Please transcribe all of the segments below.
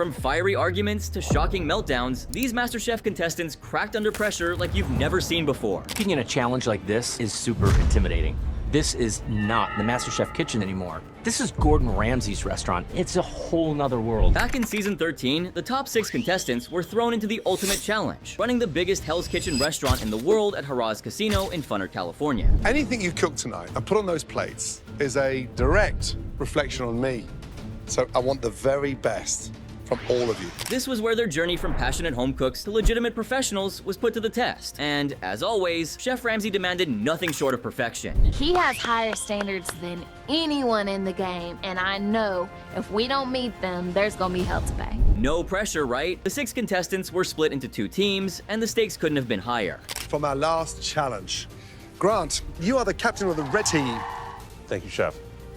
From fiery arguments to shocking meltdowns, these MasterChef contestants cracked under pressure like you've never seen before. Being in a challenge like this is super intimidating. This is not the MasterChef kitchen anymore. This is Gordon Ramsay's restaurant. It's a whole nother world. Back in season 13, the top 6 contestants were thrown into the ultimate challenge, running the biggest Hell's Kitchen restaurant in the world at Haraz Casino in Funner, California. Anything you cook tonight and put on those plates is a direct reflection on me. So I want the very best from all of you. This was where their journey from passionate home cooks to legitimate professionals was put to the test. And as always, Chef Ramsay demanded nothing short of perfection. He has higher standards than anyone in the game, and I know if we don't meet them, there's gonna be hell to pay. No pressure, right? The 6 contestants were split into 2 teams, and the stakes couldn't have been higher. From our last challenge, Grant, you are the captain of the red team. Thank you, Chef.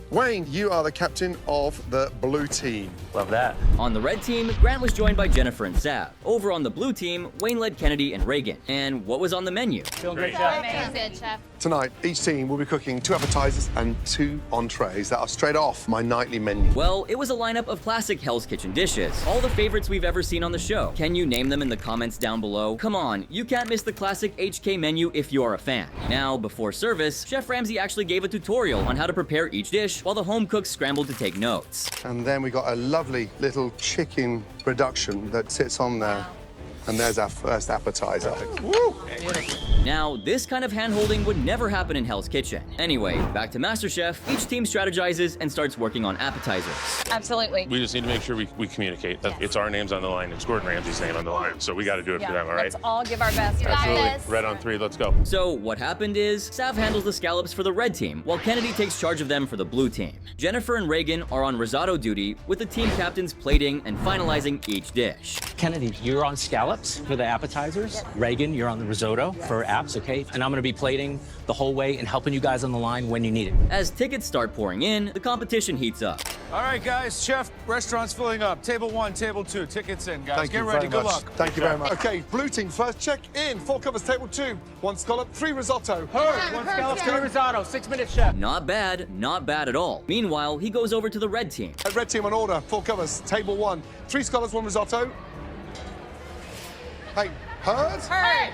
Wayne, you are the captain of the blue team. Love that. On the red team, Grant was joined by Jennifer and Sav. Over on the blue team, Wayne led Kennedy and Reagan. And what was on the menu? Feeling great, Chef. Good, Chef. Tonight, each team will be cooking 2 appetizers and 2 entrees that are straight off my nightly menu. Well, it was a lineup of classic Hell's Kitchen dishes, all the favorites we've ever seen on the show. Can you name them in the comments down below? Come on, you can't miss the classic HK menu if you're a fan. Now, before service, Chef Ramsay actually gave a tutorial on how to prepare each dish while the home cooks scrambled to take notes. And then we got a lovely little chicken reduction that sits on there. And there's our first appetizer. Woo! Now, this kind of hand-holding would never happen in Hell's Kitchen. Anyway, back to MasterChef, each team strategizes and starts working on appetizers. Absolutely. We just need to make sure we communicate that it's our names on the line, it's Gordon Ramsay's name on the line, so we got to do it for them, all right? Let's all give our best. Absolutely. Red on 3, let's go. So what happened is, Sav handles the scallops for the red team, while Kennedy takes charge of them for the blue team. Jennifer and Reagan are on risotto duty, with the team captains plating and finalizing each dish. Kennedy, you're on scallops for the appetizers. Yep. Reagan, you're on the risotto for apps, okay? And I'm gonna be plating the whole way and helping you guys on the line when you need it. As tickets start pouring in, the competition heats up. All right, guys, Chef, restaurant's filling up. Table 1, table 2, tickets in, guys. Get ready, good luck. Thank you very much. Okay, blue team first, check in. 4 covers, table 2, 1 scallop, 3 risotto. Heard, 1 scallop, 3 risotto, 6 minutes, Chef. Not bad at all. Meanwhile, he goes over to the red team. Red team on order, 4 covers, table 1, 3 scallops, 1 risotto. Hey, Heard? Heard.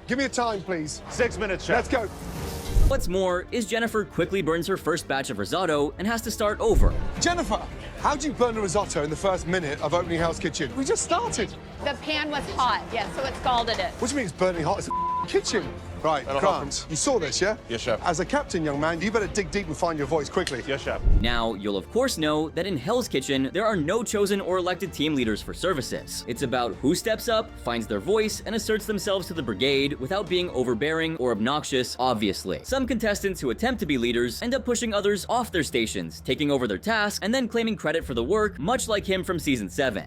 Give me a time, please. 6 minutes, Chef. Let's go. What's more is Jennifer quickly burns her first batch of risotto and has to start over. Jennifer, how'd you burn the risotto in the first minute of opening Hell's Kitchen? We just started. The pan was hot, yes, so it scalded it. What do you mean it's burning hot? It's a kitchen. Right, Grant, you saw this, yeah? Yes, Chef. As a captain, young man, you better dig deep and find your voice quickly. Yes, Chef. Now, you'll of course know that in Hell's Kitchen, there are no chosen or elected team leaders for services. It's about who steps up, finds their voice, and asserts themselves to the brigade without being overbearing or obnoxious, obviously. Some contestants who attempt to be leaders end up pushing others off their stations, taking over their tasks, and then claiming credit for the work, much like him from season 7.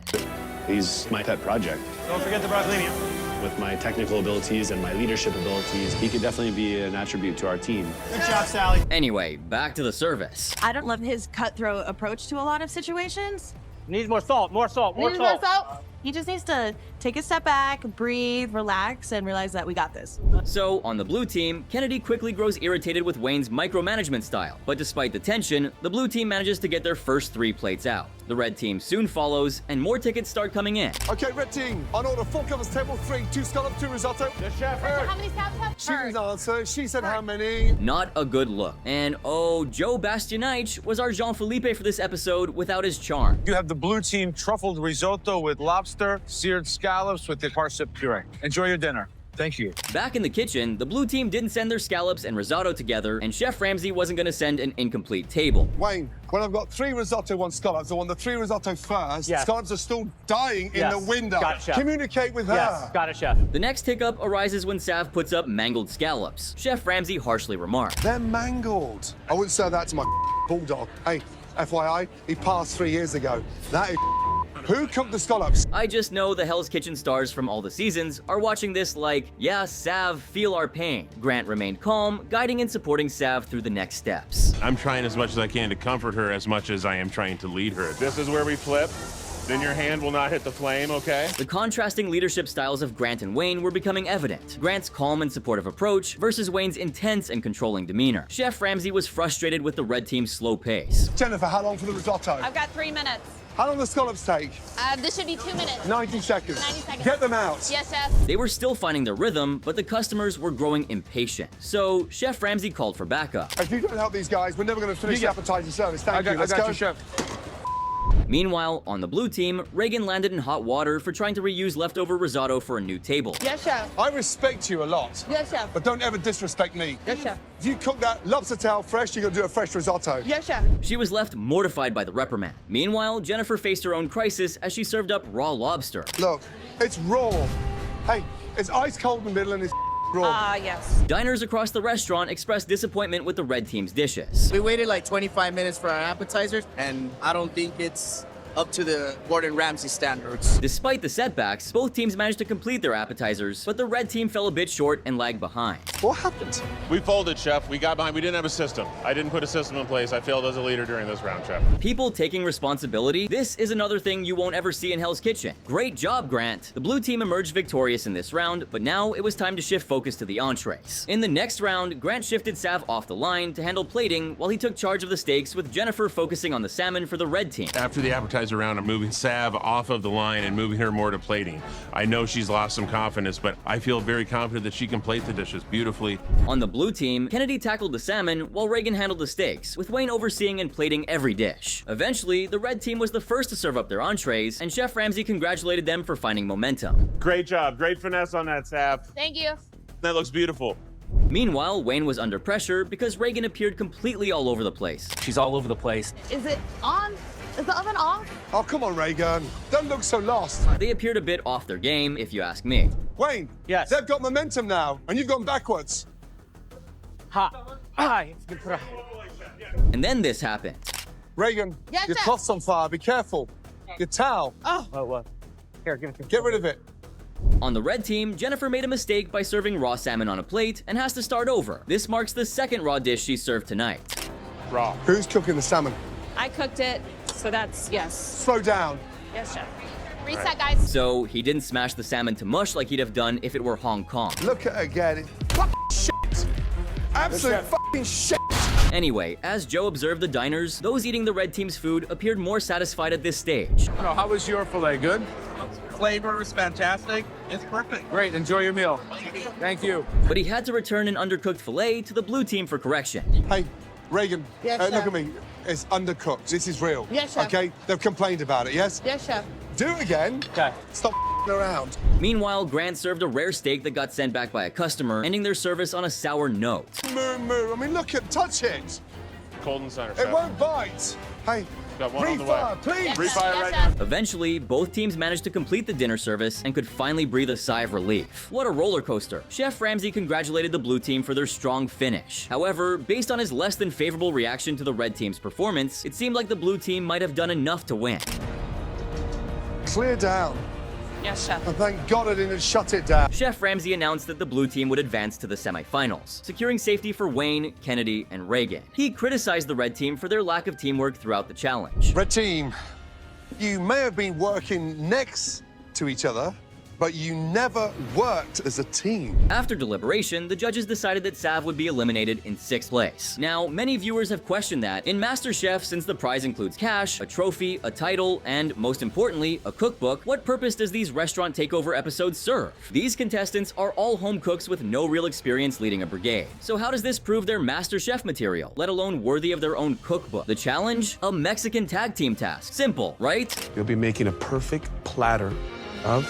He's my pet project. Don't forget the broccolini. With my technical abilities and my leadership abilities, he could definitely be an attribute to our team. Good job, Sally. Anyway, back to the service. I don't love his cutthroat approach to a lot of situations. Needs more salt, more salt, more Need more salt. salt? He just needs to take a step back, breathe, relax, and realize that we got this. So, on the blue team, Kennedy quickly grows irritated with Wayne's micromanagement style, but despite the tension, the blue team manages to get their first 3 plates out. The red team soon follows, and more tickets start coming in. Okay, red team, on order, 4 covers, table 3, 2 scallops, 2 risotto. Yes, Chef. How many scallops have? She didn't answer. She said how many? Not a good look. And oh, Joe Bastianich was our Jean-Philippe for this episode without his charm. You have the blue team truffled risotto with lobster, seared scallops with the parsnip puree. Enjoy your dinner. Thank you. Back in the kitchen, the blue team didn't send their scallops and risotto together, and Chef Ramsay wasn't going to send an incomplete table. Wayne, when I've got 3 risotto, 1 scallops, I want the 3 risotto first. Yes. Scallops are still dying in Yes. the window. Got it, Chef. Communicate with her. Yes, got it, Chef. The next hiccup arises when Sav puts up mangled scallops. Chef Ramsay harshly remarked. They're mangled. I wouldn't serve that to my bulldog. Hey, FYI, he passed 3 years ago. That is Who cooked the scallops? I just know the Hell's Kitchen stars from all the seasons are watching this like, yeah, Sav, feel our pain. Grant remained calm, guiding and supporting Sav through the next steps. I'm trying as much as I can to comfort her as much as I am trying to lead her. This is where we flip. Then your hand will not hit the flame, okay? The contrasting leadership styles of Grant and Wayne were becoming evident. Grant's calm and supportive approach versus Wayne's intense and controlling demeanor. Chef Ramsay was frustrated with the red team's slow pace. Jennifer, how long for the risotto? I've got 3 minutes. How long do scallops take? This should be 2 minutes. 90 seconds. 90 seconds. Get them out. Yes, chef. They were still finding their rhythm, but the customers were growing impatient. So Chef Ramsay called for backup. If you don't help these guys, we're never going to finish the appetizer service. Thank you. Let's go. Chef. Meanwhile, on the blue team, Reagan landed in hot water for trying to reuse leftover risotto for a new table. Yes, chef. I respect you a lot, Yes, chef. but don't ever disrespect me. Yes, chef. If you cook that lobster tail fresh, you're going to do a fresh risotto. Yes, chef. She was left mortified by the reprimand. Meanwhile, Jennifer faced her own crisis as she served up raw lobster. Look, it's raw. Hey, it's ice cold in the middle and it's raw. Yes. Diners across the restaurant expressed disappointment with the red team's dishes. We waited like 25 minutes for our appetizers, and I don't think it's up to the Gordon Ramsay standards. Despite the setbacks, both teams managed to complete their appetizers, but the red team fell a bit short and lagged behind. What happened? We folded, Chef. We got behind. We didn't have a system. I didn't put a system in place. I failed as a leader during this round, Chef. People taking responsibility, this is another thing you won't ever see in Hell's Kitchen. Great job, Grant. The blue team emerged victorious in this round, but now it was time to shift focus to the entrees. In the next round, Grant shifted Sav off the line to handle plating while he took charge of the steaks, with Jennifer focusing on the salmon for the red team. After the appetizer round, I'm moving Sav off of the line and moving her more to plating. I know she's lost some confidence, but I feel very confident that she can plate the dishes beautifully. On the blue team, Kennedy tackled the salmon while Reagan handled the steaks, with Wayne overseeing and plating every dish. Eventually, the red team was the first to serve up their entrees, and Chef Ramsay congratulated them for finding momentum. Great job. Great finesse on that, Sav. Thank you. That looks beautiful. Meanwhile, Wayne was under pressure because Reagan appeared completely all over the place. She's all over the place. Is it on? Is the oven off? Oh, come on, Reagan. Don't look so lost. They appeared a bit off their game, if you ask me. Wayne, Yes. they've got momentum now, and you've gone backwards. And then this happened. Reagan, Yes, your chef. cloth's on fire. Be careful. Your towel. Oh, what? Here, give it. Get rid of it. On the red team, Jennifer made a mistake by serving raw salmon on a plate and has to start over. This marks the second raw dish she served tonight. Raw. Who's cooking the salmon? I cooked it, so that's yes. Slow down. Yes, chef. Reset, guys. So he didn't smash the salmon to mush like he'd have done if it were Hong Kong. Look at it again. It's fucking shit. Absolute fucking shit. Anyway, as Joe observed the diners, those eating the red team's food appeared more satisfied at this stage. How was your filet? Good? Flavor is fantastic. It's perfect. Great. Enjoy your meal. Thank you. But he had to return an undercooked filet to the blue team for correction. Hey, Reagan, Yes, look chef. at me. It's undercooked. This is real. Yes, chef. Okay? They've complained about it, yes? Yes, chef. Do it again. Okay. Stop around. Meanwhile, Grant served a rare steak that got sent back by a customer, ending their service on a sour note. Moo. I mean, look at, touch it. Cold and center, It Chef. won't bite. Hey, Got one on the refire, way. please. Refire right now. Eventually, both teams managed to complete the dinner service and could finally breathe a sigh of relief. What a roller coaster. Chef Ramsay congratulated the blue team for their strong finish. However, based on his less than favorable reaction to the red team's performance, it seemed like the blue team might have done enough to win. Clear down. Yes, chef. And thank God I didn't shut it down. Chef Ramsay announced that the blue team would advance to the semifinals, securing safety for Wayne, Kennedy, and Reagan. He criticized the red team for their lack of teamwork throughout the challenge. Red team, you may have been working next to each other, but you never worked as a team. After deliberation, the judges decided that Sav would be eliminated in 6th place. Now, many viewers have questioned that. In MasterChef, since the prize includes cash, a trophy, a title, and, most importantly, a cookbook, what purpose does these restaurant takeover episodes serve? These contestants are all home cooks with no real experience leading a brigade. So how does this prove their MasterChef material, let alone worthy of their own cookbook? The challenge? A Mexican tag team task. Simple, right? You'll be making a perfect platter of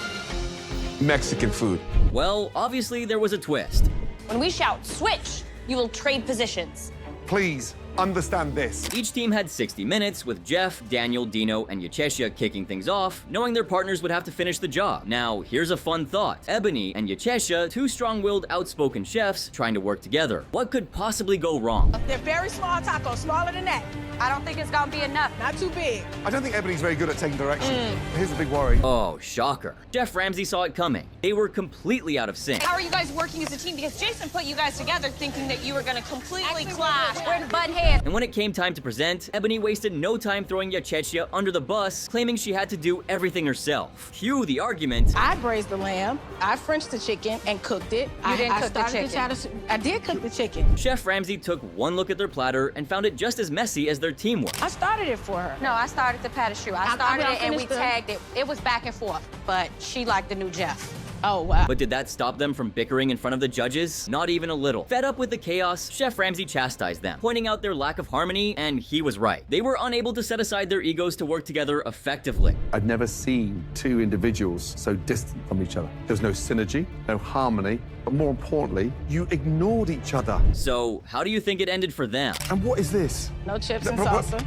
Mexican food. Well, obviously there was a twist. When we shout switch, you will trade positions. Please, understand this. Each team had 60 minutes, with Jeff, Daniel, Dino, and Yachesha kicking things off, knowing their partners would have to finish the job. Now, here's a fun thought. Ebony and Yachesha, two strong-willed, outspoken chefs, trying to work together. What could possibly go wrong? They're very small tacos, smaller than that. I don't think it's gonna be enough. Not too big. I don't think Ebony's very good at taking direction. Here's the big worry. Oh, shocker. Chef Ramsay saw it coming. They were completely out of sync. How are you guys working as a team? Because Jason put you guys together thinking that you were going to completely clash. We're in butt heads. hand. And when it came time to present, Ebony wasted no time throwing Yachechia under the bus, claiming she had to do everything herself. Cue the argument. I braised the lamb, I Frenched the chicken and cooked it. You didn't cook the started chicken. I did cook the chicken. Chef Ramsay took one look at their platter and found it just as messy as their teamwork. I started it for her. No, I started the pas de choux. I started it and we tagged it. It was back and forth, but she liked the new Jeff. Oh, wow. But did that stop them from bickering in front of the judges? Not even a little. Fed up with the chaos, Chef Ramsay chastised them, pointing out their lack of harmony, and he was right. They were unable to set aside their egos to work together effectively. I've never seen two individuals so distant from each other. There was no synergy, no harmony, but more importantly, you ignored each other. So, how do you think it ended for them? And what is this? No chips and salsa.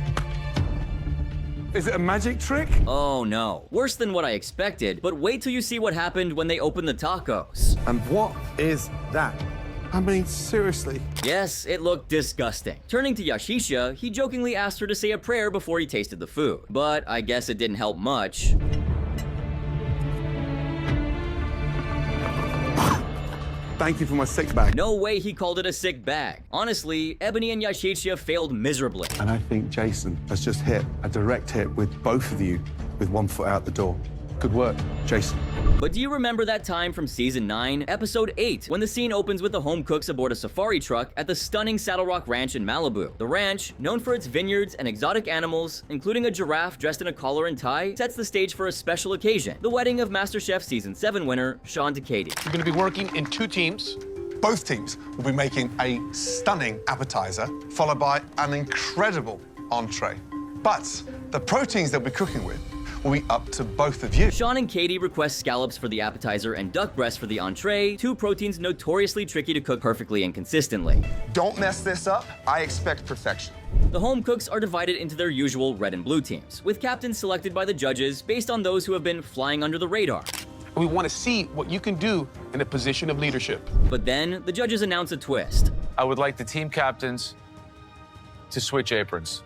Is it a magic trick? Oh no. Worse than what I expected, but wait till you see what happened when they opened the tacos. And what is that? I mean, seriously. Yes, it looked disgusting. Turning to Yashisha, he jokingly asked her to say a prayer before he tasted the food. But I guess it didn't help much. Thank you for my sick bag. No way he called it a sick bag. Honestly, Ebony and Yashisha failed miserably. And I think Jason has just hit a direct hit with both of you with one foot out the door. Good work, Jason. But do you remember that time from Season 9, Episode 8, when the scene opens with the home cooks aboard a safari truck at the stunning Saddle Rock Ranch in Malibu? The ranch, known for its vineyards and exotic animals, including a giraffe dressed in a collar and tie, sets the stage for a special occasion, the wedding of MasterChef Season 7 winner, Sean Katie. You're going to be working in two teams. Both teams will be making a stunning appetizer, followed by an incredible entree. But the proteins that we're cooking with will be up to both of you. Sean and Katie request scallops for the appetizer and duck breast for the entree, two proteins notoriously tricky to cook perfectly and consistently. Don't mess this up. I expect perfection. The home cooks are divided into their usual red and blue teams, with captains selected by the judges based on those who have been flying under the radar. We want to see what you can do in a position of leadership. But then, the judges announce a twist. I would like the team captains to switch aprons.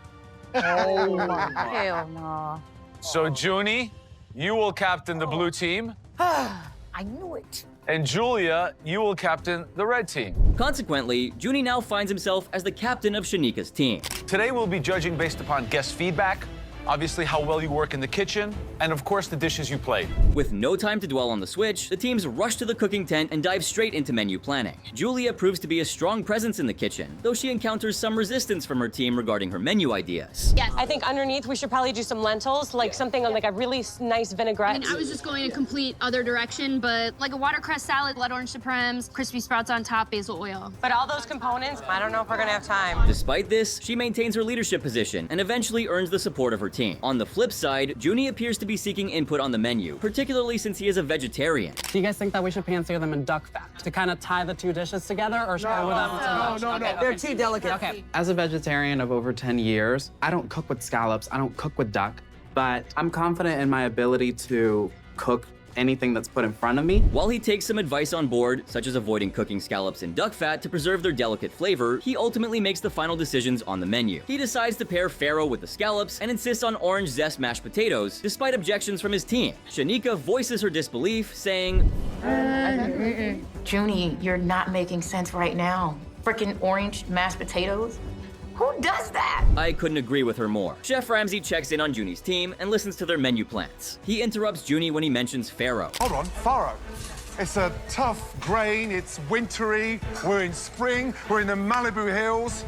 Oh, hell no. So, Junie, you will captain the blue team. I knew it. And Julia, you will captain the red team. Consequently, Junie now finds himself as the captain of Shanika's team. Today, we'll be judging based upon guest feedback, obviously how well you work in the kitchen, and of course the dishes you played. With no time to dwell on the switch, the teams rush to the cooking tent and dive straight into menu planning. Julia proves to be a strong presence in the kitchen, though she encounters some resistance from her team regarding her menu ideas. Yes, I think underneath we should probably do some lentils, like something like a really nice vinaigrette. I mean, I was just going a complete other direction, but like a watercress salad, blood orange supremes, crispy sprouts on top, basil oil. But all those components, I don't know if we're gonna have time. Despite this, she maintains her leadership position and eventually earns the support of her team. On the flip side, Junie appears to be seeking input on the menu, particularly since he is a vegetarian. Do you guys think that we should pan-sear them in duck fat to kind of tie the two dishes together, or should I would No. They're too delicate. Okay. As a vegetarian of over 10 years, I don't cook with scallops, I don't cook with duck, but I'm confident in my ability to cook anything that's put in front of me. While he takes some advice on board, such as avoiding cooking scallops in duck fat to preserve their delicate flavor, he ultimately makes the final decisions on the menu. He decides to pair farro with the scallops and insists on orange zest mashed potatoes, despite objections from his team. Shanika voices her disbelief, saying, Junie, you're not making sense right now. Freaking orange mashed potatoes? Who does that? I couldn't agree with her more. Chef Ramsay checks in on Junie's team and listens to their menu plans. He interrupts Junie when he mentions farro. Hold on, farro. It's a tough grain, it's wintry, we're in spring, we're in the Malibu hills.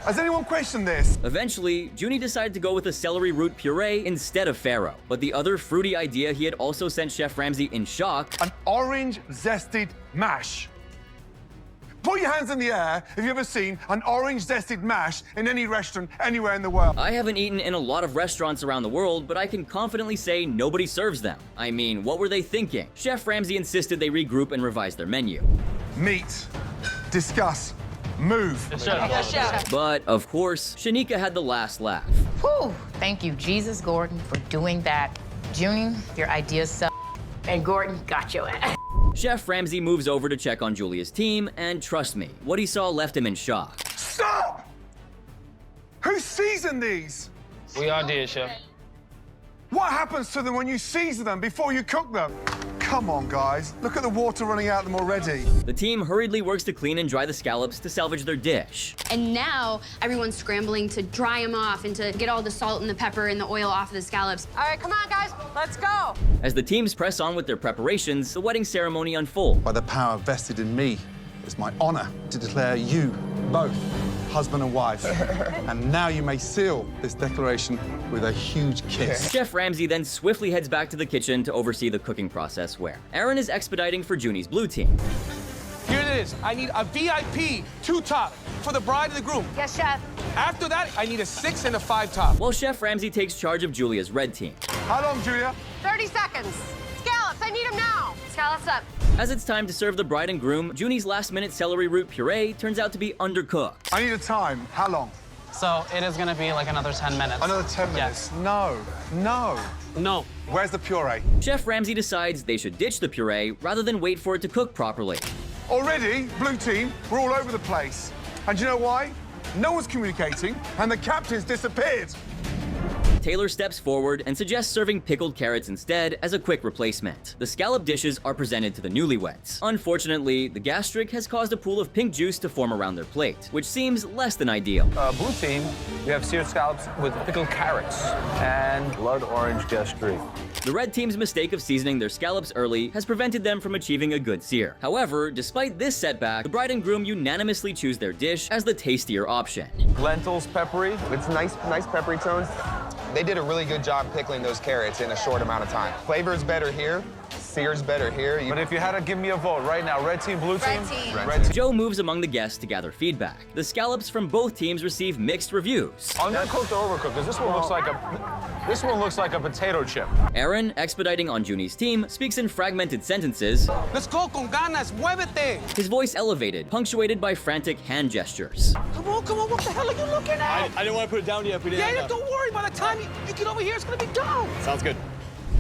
Has anyone questioned this? Eventually, Junie decided to go with a celery root puree instead of farro. But the other fruity idea he had also sent Chef Ramsay in shock. An orange zested mash. Put your hands in the air if you've ever seen an orange zested mash in any restaurant anywhere in the world. I haven't eaten in a lot of restaurants around the world, but I can confidently say nobody serves them. I mean, what were they thinking? Chef Ramsay insisted they regroup and revise their menu. Meet, discuss, move. Yes, chef. But, of course, Shanika had the last laugh. Whew, thank you, Jesus Gordon, for doing that. Junie, your ideas suck, and Gordon got your ass. Chef Ramsay moves over to check on Julia's team, and trust me, what he saw left him in shock. Stop! Who seasoned these? We all did, chef. What happens to them when you season them before you cook them? Come on, guys. Look at the water running out of them already. The team hurriedly works to clean and dry the scallops to salvage their dish. And now everyone's scrambling to dry them off and to get all the salt and the pepper and the oil off of the scallops. All right, come on, guys. Let's go. As the teams press on with their preparations, the wedding ceremony unfolds. By the power vested in me, it's my honor to declare you both husband and wife. And now you may seal this declaration with a huge kiss. Chef Ramsay then swiftly heads back to the kitchen to oversee the cooking process, where Aaron is expediting for Junie's blue team. Here it is. I need a VIP 2-top for the bride and the groom. Yes, chef. After that, I need a 6 and a 5-top. While Chef Ramsay takes charge of Julia's red team. How long, Julia? 30 seconds. Scallops, I need them now. Scallops up. As it's time to serve the bride and groom, Junie's last-minute celery root puree turns out to be undercooked. I need a time. How long? So it is gonna be like another 10 minutes. Another 10 minutes? No. No. Where's the puree? Chef Ramsay decides they should ditch the puree rather than wait for it to cook properly. Already, blue team, we're all over the place. And do you know why? No one's communicating, and the captain's disappeared. Taylor steps forward and suggests serving pickled carrots instead as a quick replacement. The scallop dishes are presented to the newlyweds. Unfortunately, the gastric has caused a pool of pink juice to form around their plate, which seems less than ideal. Blue team, we have seared scallops with pickled carrots and blood orange gastrique. The red team's mistake of seasoning their scallops early has prevented them from achieving a good sear. However, despite this setback, the bride and groom unanimously choose their dish as the tastier option. Lentils, peppery. It's nice peppery tones. They did a really good job pickling those carrots in a short amount of time. Flavor's better here, sear's better here. But if you had to give me a vote right now, red team, blue team? Red team. Joe moves among the guests to gather feedback. The scallops from both teams receive mixed reviews. Undercooked or overcooked? Because this one looks like a potato chip. Aaron, expediting on Junie's team, speaks in fragmented sentences. Let's go con ganas, muévete. His voice elevated, punctuated by frantic hand gestures. Come on, what the hell are you looking at? I didn't want to put it down yet. Yeah, don't worry. By the time you get over here, it's gonna be done. Sounds good.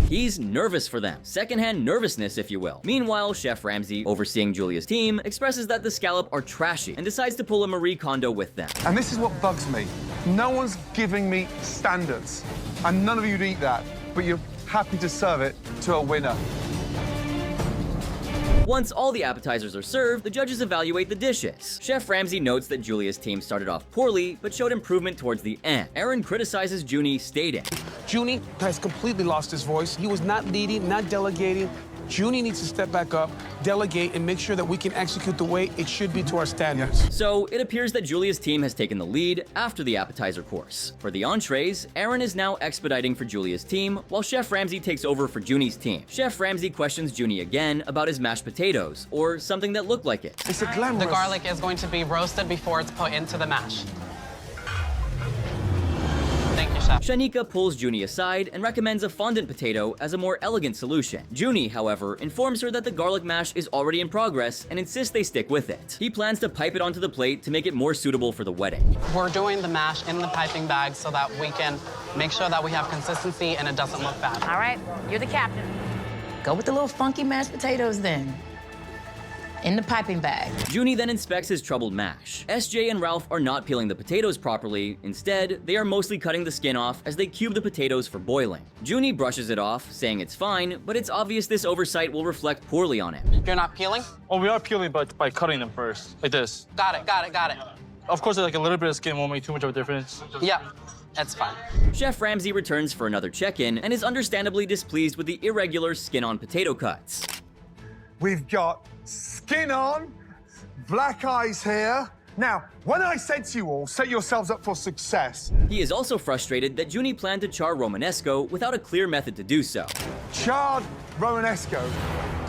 He's nervous for them. Secondhand nervousness, if you will. Meanwhile, Chef Ramsay, overseeing Julia's team, expresses that the scallop are trashy and decides to pull a Marie Kondo with them. And this is what bugs me. No one's giving me standards. And none of you'd eat that, but you're happy to serve it to a winner. Once all the appetizers are served, the judges evaluate the dishes. Chef Ramsay notes that Julia's team started off poorly, but showed improvement towards the end. Aaron criticizes Junie, stating, Junie has completely lost his voice. He was not leading, not delegating. Junie needs to step back up, delegate, and make sure that we can execute the way it should be to our standards. So it appears that Julia's team has taken the lead after the appetizer course. For the entrees, Aaron is now expediting for Julia's team, while Chef Ramsay takes over for Junie's team. Chef Ramsay questions Junie again about his mashed potatoes, or something that looked like it. It's a glamorous... The garlic is going to be roasted before it's put into the mash. Thank you, Chef. Shanika pulls Junie aside and recommends a fondant potato as a more elegant solution. Junie, however, informs her that the garlic mash is already in progress and insists they stick with it. He plans to pipe it onto the plate to make it more suitable for the wedding. We're doing the mash in the piping bag so that we can make sure that we have consistency and it doesn't look bad. All right, you're the captain. Go with the little funky mashed potatoes then. In the piping bag. Junie then inspects his troubled mash. SJ and Ralph are not peeling the potatoes properly. Instead, they are mostly cutting the skin off as they cube the potatoes for boiling. Junie brushes it off, saying it's fine, but it's obvious this oversight will reflect poorly on him. You're not peeling? Oh, we are peeling, but by cutting them first, like this. Got it. Of course, like a little bit of skin won't make too much of a difference. Yeah, that's fine. Chef Ramsay returns for another check-in and is understandably displeased with the irregular skin-on potato cuts. We've got skin on, black eyes here. Now, when I said to you all, set yourselves up for success. He is also frustrated that Junie planned to char Romanesco without a clear method to do so. Charred Romanesco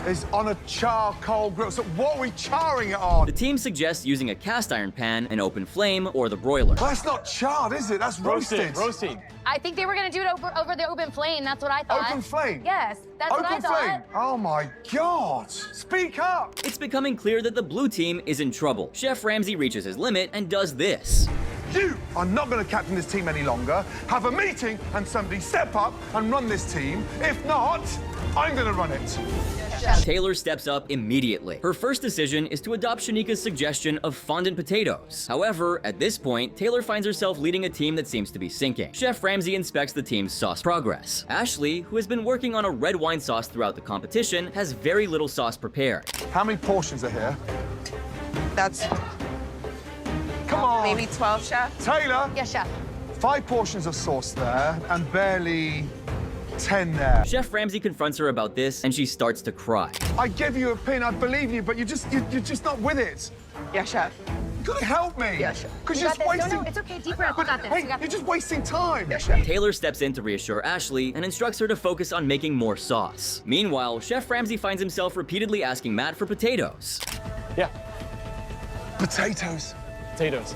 is on a charcoal grill. So what are we charring it on? The team suggests using a cast iron pan, an open flame, or the broiler. Well, that's not charred, is it? That's roasted. Roasting. I think they were gonna do it over the open flame. That's what I thought. Open flame? Yes, that's what I Open thought. flame? Oh my God! Speak up! It's becoming clear that the blue team is in trouble. Chef Ramsay reaches his limit and does this. you are not going to captain this team any longer. Have a meeting and somebody step up and run this team. If not, I'm going to run it. Taylor steps up immediately. Her first decision is to adopt Shanika's suggestion of fondant potatoes. However, at this point, Taylor finds herself leading a team that seems to be sinking. Chef Ramsay inspects the team's sauce progress. Ashley, who has been working on a red wine sauce throughout the competition, has very little sauce prepared. How many portions are here? That's Come on. maybe 12, Chef. Taylor? Yes, Chef. 5 portions of sauce there and barely 10 there. Chef Ramsay confronts her about this, and she starts to cry. I give you a pin, I believe you, but you're just not with it. Yes, Chef. You gotta help me. Yes, Chef. Because you're just wasting. No, it's okay. Deep breath. We got this. Hey, We got you're this. just wasting time. Yes, Chef. Taylor steps in to reassure Ashley and instructs her to focus on making more sauce. Meanwhile, Chef Ramsay finds himself repeatedly asking Matt for potatoes. Yeah. Potatoes. Potatoes.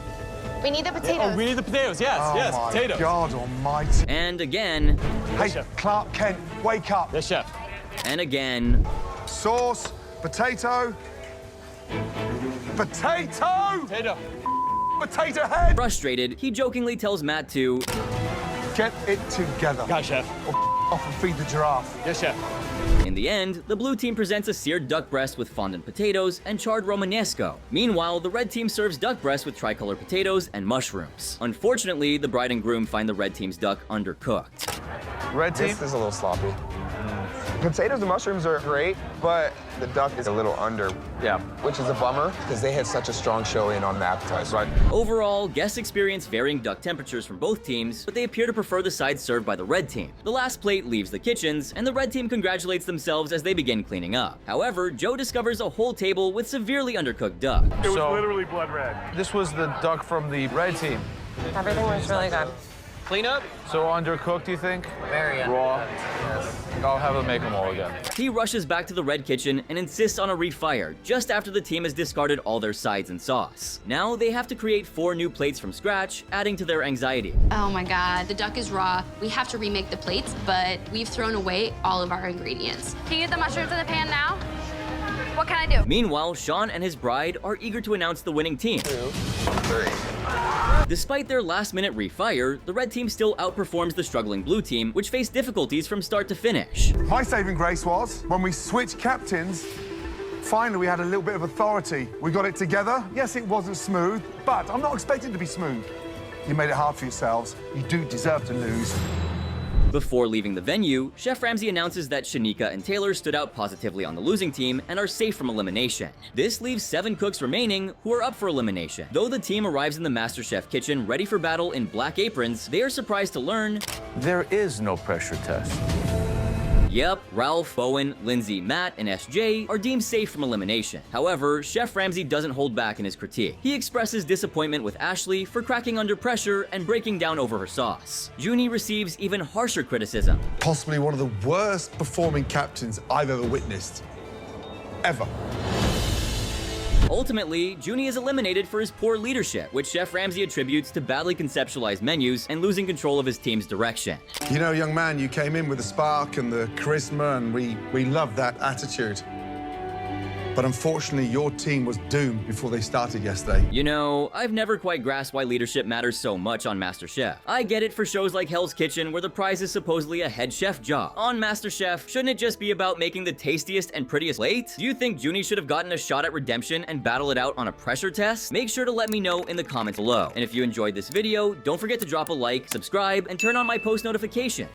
We need the potatoes. Oh, we need the potatoes. Yes, Oh yes, my potatoes. God Almighty. And again, Hey, Chef. Clark Kent, wake up. Yes, Chef. and again. Sauce, potato, potato, Potato. potato head. Frustrated, he jokingly tells Matt to Get it together. Got it, Chef. Or off and feed the giraffe. Yes, Chef. In the end, the blue team presents a seared duck breast with fondant potatoes and charred romanesco. Meanwhile, the red team serves duck breast with tricolor potatoes and mushrooms. Unfortunately, the bride and groom find the red team's duck undercooked. Red team? This is a little sloppy. Potatoes and mushrooms are great, but the duck is a little under. Yeah. Which is a bummer, because they had such a strong showing on the appetizer. Right. Overall, guests experience varying duck temperatures from both teams, but they appear to prefer the sides served by the red team. The last plate leaves the kitchens, and the red team congratulates themselves as they begin cleaning up. However, Joe discovers a whole table with severely undercooked duck. It was literally blood red. This was the duck from the red team. Everything was really good. Clean up? So undercooked, you think? Very raw. Yes. I'll have them make them all again. He rushes back to the red kitchen and insists on a refire just after the team has discarded all their sides and sauce. Now they have to create 4 new plates from scratch, adding to their anxiety. Oh my God, the duck is raw. We have to remake the plates, but we've thrown away all of our ingredients. Can you get the mushrooms in the pan now? What can I do? Meanwhile, Sean and his bride are eager to announce the winning team. 2, 3. Despite their last-minute refire, the red team still outperforms the struggling blue team, which faced difficulties from start to finish. My saving grace was when we switched captains, finally we had a little bit of authority. We got it together. Yes, it wasn't smooth, but I'm not expecting it to be smooth. You made it hard for yourselves. You do deserve to lose. Before leaving the venue, Chef Ramsay announces that Shanika and Taylor stood out positively on the losing team and are safe from elimination. This leaves 7 cooks remaining who are up for elimination. Though the team arrives in the MasterChef kitchen ready for battle in black aprons, they are surprised to learn There is no pressure test. Yep, Ralph, Bowen, Lindsay, Matt, and SJ are deemed safe from elimination. However, Chef Ramsay doesn't hold back in his critique. He expresses disappointment with Ashley for cracking under pressure and breaking down over her sauce. Junie receives even harsher criticism. Possibly one of the worst performing captains I've ever witnessed. Ever. Ultimately, Junie is eliminated for his poor leadership, which Chef Ramsay attributes to badly conceptualized menus and losing control of his team's direction. You know, young man, you came in with the spark and the charisma, and we love that attitude. But unfortunately, your team was doomed before they started yesterday. You know, I've never quite grasped why leadership matters so much on MasterChef. I get it for shows like Hell's Kitchen, where the prize is supposedly a head chef job. On MasterChef, shouldn't it just be about making the tastiest and prettiest plate? Do you think Junie should have gotten a shot at redemption and battle it out on a pressure test? Make sure to let me know in the comments below. And if you enjoyed this video, don't forget to drop a like, subscribe, and turn on my post notifications.